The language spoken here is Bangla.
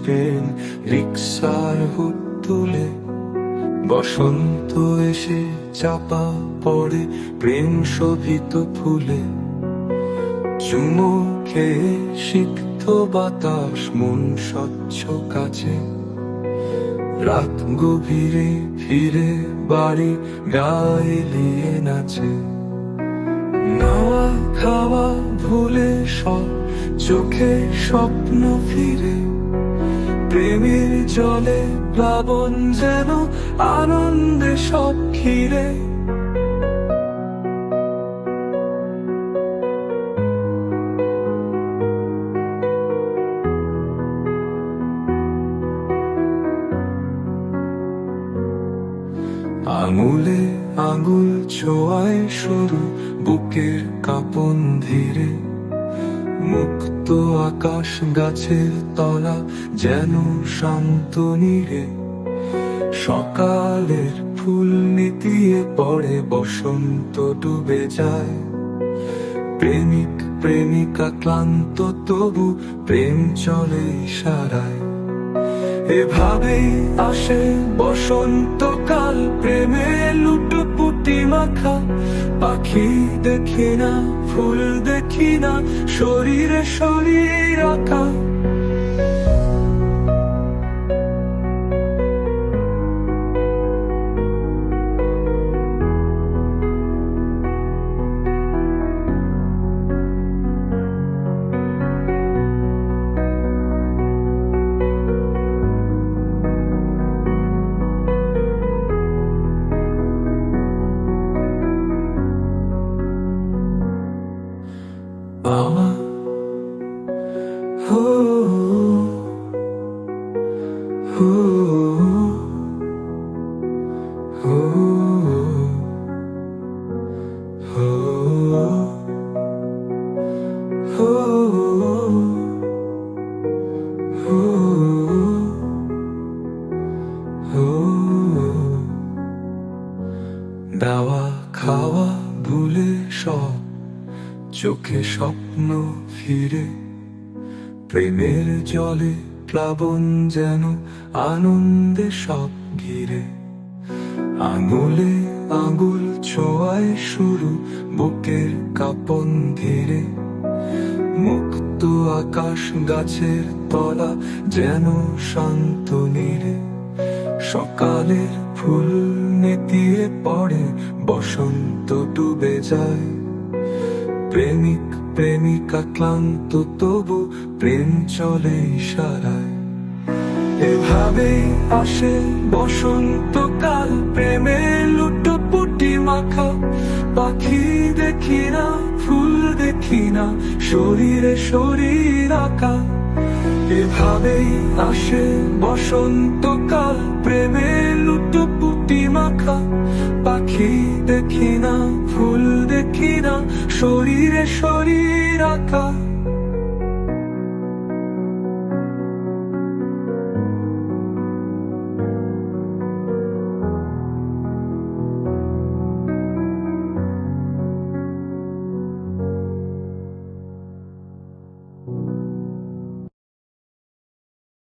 ট্রেন রিক্সার হুট তুলে, বসন্ত এসে চাপা পড়ে প্রেম শোভিত ফুলে। চুমো খেয়ে সিক্ত বাতাস মন স্বচ্ছ কাছে, রাত গভীরে ফিরে বাড়ি গায়ে লিয়ে নাচে। নাওয়া খাওয়া ভুলে সব চোখে স্বপ্ন ফিরে, প্রেমের জলে প্লাবন যেন আনন্দে সব ঘিরে। আঙুলে আঙুল ছোঁয়ায় শুরু বুকের কাঁপন ধীরে, মুক্ত আকাশ গাছের তলা যেন শান্ত নীড়ে। সকালের ফুল নিতিয়ে পড়ে বসন্ত ডুবে যায়, প্রেমিক প্রেমিকা ক্লান্ত তবু প্রেম চলে ইশারায়। এভাবেই আসে বসন্তকাল, প্রেমে লুটোপুটি মাখা। পাখি দেখি না, ফুল দেখি না, শরীরে শরীর আঁকা। Mama, দাওয়া খাওয়া ভুলে সব চোখে স্বপ্ন ফিরে, প্রেমের জলে প্লাবন যেন আনন্দে সব ঘিরে। আঙুলে আঙুল ছোঁয়ায় শুরু বুকের কাঁপন ধীরে, মুক্ত আকাশ গাছের তলা যেন শান্ত নীড়ে। সকালের ফুল নেতিয়ে পড়ে বসন্ত ডুবে যায়, প্রেমিক প্রেমিকা ক্লান্ত তবু প্রেম চলে ইশারায়। এভাবেই আসে বসন্তকাল, প্রেমে লুটোপুটি মাখা। পাখি দেখি না, ফুল দেখি না, শরীরে শরীর আঁকা। এভাবেই আসে বসন্তকাল, প্রেমে লুটোপুটি মাখা। পাখি দেখি না, ফুল দেখি না, শরীরে শরীর আঁকা।